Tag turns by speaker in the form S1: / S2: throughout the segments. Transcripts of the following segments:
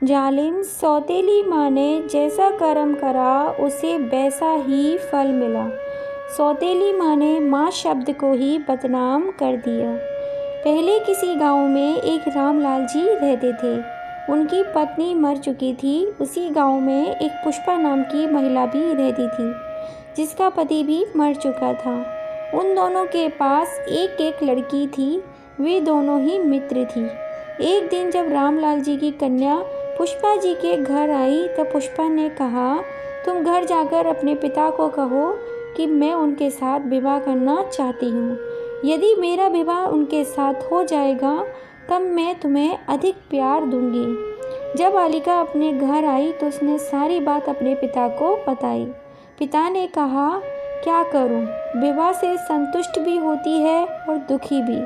S1: जालिम सौतेली माँ ने जैसा कर्म करा उसे वैसा ही फल मिला। सौतेली माँ ने माँ शब्द को ही बदनाम कर दिया। पहले किसी गांव में एक रामलाल जी रहते थे। उनकी पत्नी मर चुकी थी। उसी गांव में एक पुष्पा नाम की महिला भी रहती थी, जिसका पति भी मर चुका था। उन दोनों के पास एक एक लड़की थी। वे दोनों ही मित्र थी। एक दिन जब रामलाल जी की कन्या पुष्पा जी के घर आई तब पुष्पा ने कहा, तुम घर जाकर अपने पिता को कहो कि मैं उनके साथ विवाह करना चाहती हूँ। यदि मेरा विवाह उनके साथ हो जाएगा तब मैं तुम्हें अधिक प्यार दूंगी। जब बालिका अपने घर आई तो उसने सारी बात अपने पिता को बताई। पिता ने कहा, क्या करूं? विवाह से संतुष्ट भी होती है और दुखी भी।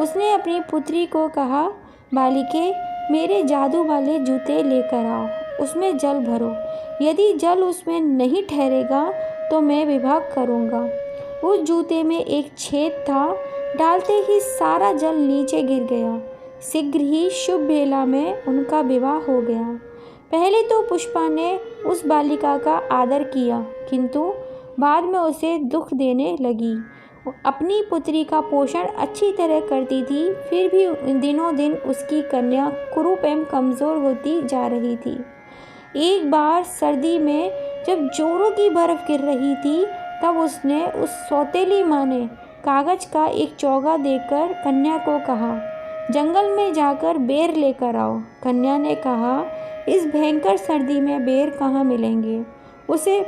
S1: उसने अपनी पुत्री को कहा, बालिके, मेरे जादू वाले जूते लेकर आओ, उसमें जल भरो। यदि जल उसमें नहीं ठहरेगा तो मैं विवाह करूँगा। उस जूते में एक छेद था। डालते ही सारा जल नीचे गिर गया। शीघ्र ही शुभ बेला में उनका विवाह हो गया। पहले तो पुष्पा ने उस बालिका का आदर किया, किंतु बाद में उसे दुख देने लगी। अपनी पुत्री का पोषण अच्छी तरह करती थी, फिर भी दिनों दिन उसकी कन्या कुरूप एवं कमज़ोर होती जा रही थी। एक बार सर्दी में जब जोरों की बर्फ़ गिर रही थी तब उसने उस सौतेली माँ ने कागज़ का एक चौगा देकर कन्या को कहा, जंगल में जाकर बेर लेकर आओ। कन्या ने कहा, इस भयंकर सर्दी में बेर कहाँ मिलेंगे? उसे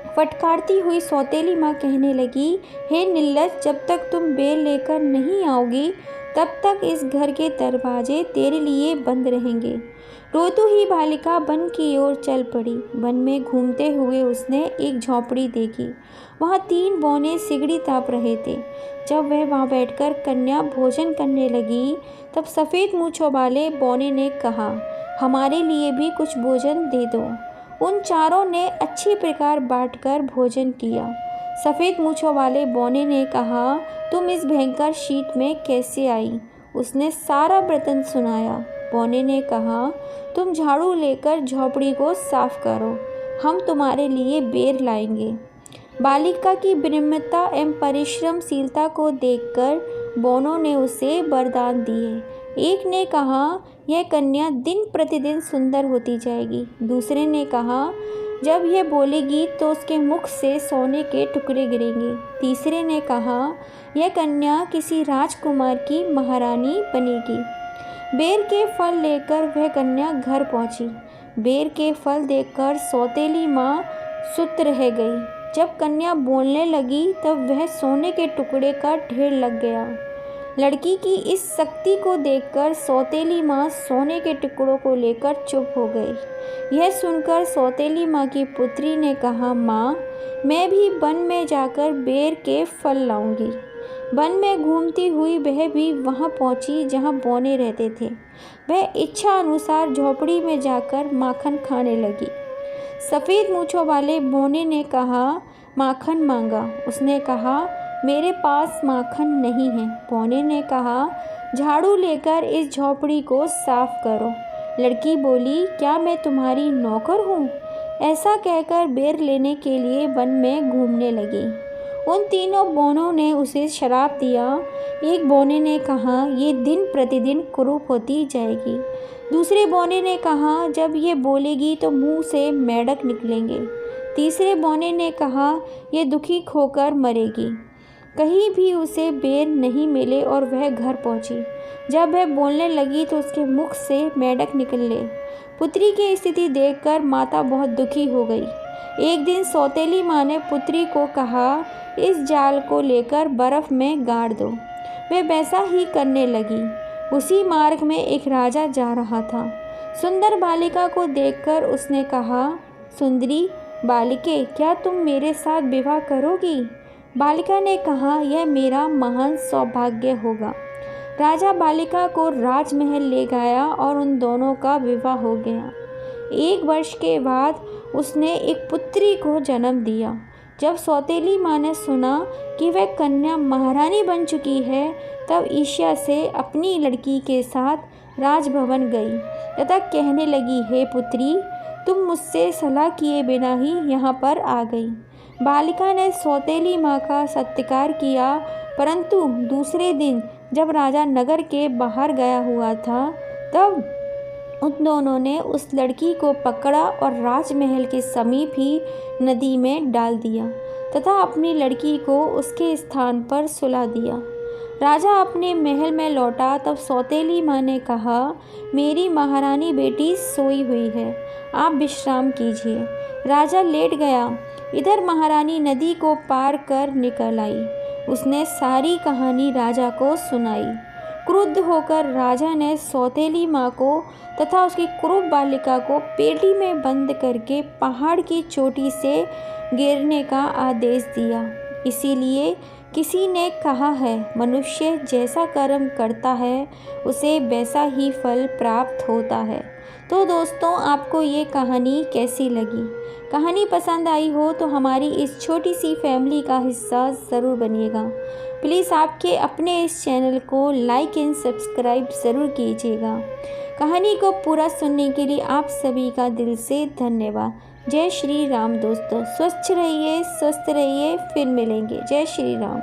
S1: फटकारती हुई सौतेली माँ कहने लगी, हे निर्लज्ज, जब तक तुम बेर लेकर नहीं आओगी तब तक इस घर के दरवाजे तेरे लिए बंद रहेंगे। रोती ही बालिका वन की ओर चल पड़ी। वन में घूमते हुए उसने एक झोंपड़ी देखी। वहाँ 3 बौने सिगड़ी ताप रहे थे। जब वह वहाँ बैठकर कन्या भोजन करने लगी तब सफ़ेद मूँछों वाले बौने ने कहा, हमारे लिए भी कुछ भोजन दे दो। उन चारों ने अच्छी प्रकार बांटकर भोजन किया। सफ़ेद मूँछों वाले बौने ने कहा, तुम इस भयंकर शीत में कैसे आई? उसने सारा वृत्तांत सुनाया। बौने ने कहा, तुम झाड़ू लेकर झोंपड़ी को साफ करो, हम तुम्हारे लिए बेर लाएंगे। बालिका की विनम्रता एवं परिश्रमशीलता को देखकर बौनों ने उसे वरदान दिए। एक ने कहा, यह कन्या दिन प्रतिदिन सुंदर होती जाएगी। दूसरे ने कहा, जब यह बोलेगी तो उसके मुख से सोने के टुकड़े गिरेंगे। तीसरे ने कहा, यह कन्या किसी राजकुमार की महारानी बनेगी। बेर के फल लेकर वह कन्या घर पहुंची। बेर के फल देखकर सौतेली माँ सुत रह गई। जब कन्या बोलने लगी तब वह सोने के टुकड़े का ढेर लग गया। लड़की की इस शक्ति को देखकर सौतेली माँ सोने के टुकड़ों को लेकर चुप हो गई। यह सुनकर सौतेली माँ की पुत्री ने कहा, माँ, मैं भी वन में जाकर बेर के फल लाऊंगी। वन में घूमती हुई वह भी वहाँ पहुँची जहाँ बौने रहते थे। वह इच्छा अनुसार झोंपड़ी में जाकर माखन खाने लगी। सफ़ेद मूँछों वाले बौने ने कहा, माखन मांगा। उसने कहा, मेरे पास माखन नहीं है। बौने ने कहा, झाड़ू लेकर इस झोंपड़ी को साफ करो। लड़की बोली, क्या मैं तुम्हारी नौकर हूँ? ऐसा कहकर बेर लेने के लिए वन में घूमने लगी। उन तीनों बौनों ने उसे शराप दिया। एक बौने ने कहा, ये दिन प्रतिदिन कुरूप होती जाएगी। दूसरे बौने ने कहा, जब ये बोलेगी तो मुंह से मेंढक निकलेंगे। तीसरे बौने ने कहा, ये दुखी होकर मरेगी। कहीं भी उसे बेर नहीं मिले और वह घर पहुंची। जब वह बोलने लगी तो उसके मुख से मेंढक निकले। पुत्री की स्थिति देखकर माता बहुत दुखी हो गई। एक दिन सौतेली माँ ने पुत्री को कहा, इस जाल को लेकर बर्फ़ में गाड़ दो। वह वैसा ही करने लगी। उसी मार्ग में एक राजा जा रहा था। सुंदर बालिका को देखकर उसने कहा, सुंदरी बालिके, क्या तुम मेरे साथ विवाह करोगी? बालिका ने कहा, यह मेरा महान सौभाग्य होगा। राजा बालिका को राजमहल ले गया और उन दोनों का विवाह हो गया। 1 वर्ष के बाद उसने एक पुत्री को जन्म दिया। जब सौतेली माँ ने सुना कि वह कन्या महारानी बन चुकी है तब ईर्ष्या से अपनी लड़की के साथ राजभवन गई तथा कहने लगी, हे पुत्री, तुम मुझसे सलाह किए बिना ही यहाँ पर आ गई। बालिका ने सौतेली माँ का सत्कार किया, परंतु दूसरे दिन जब राजा नगर के बाहर गया हुआ था, तब उन दोनों ने उस लड़की को पकड़ा और राजमहल के समीप ही नदी में डाल दिया तथा अपनी लड़की को उसके स्थान पर सुला दिया। राजा अपने महल में लौटा, तब सौतेली माँ ने कहा, मेरी महारानी बेटी सोई हुई है, आप विश्राम कीजिए। राजा लेट गया। इधर महारानी नदी को पार कर निकल आई। उसने सारी कहानी राजा को सुनाई। क्रुद्ध होकर राजा ने सौतेली माँ को तथा उसकी कुरूप बालिका को पेटी में बंद करके पहाड़ की चोटी से गिरने का आदेश दिया। इसीलिए किसी ने कहा है, मनुष्य जैसा कर्म करता है उसे वैसा ही फल प्राप्त होता है। तो दोस्तों, आपको ये कहानी कैसी लगी? कहानी पसंद आई हो तो हमारी इस छोटी सी फैमिली का हिस्सा ज़रूर बनिएगा। प्लीज़ आपके अपने इस चैनल को लाइक एंड सब्सक्राइब ज़रूर कीजिएगा। कहानी को पूरा सुनने के लिए आप सभी का दिल से धन्यवाद। जय श्री राम दोस्तों, स्वस्थ रहिए, स्वस्थ रहिए, फिर मिलेंगे। जय श्री राम।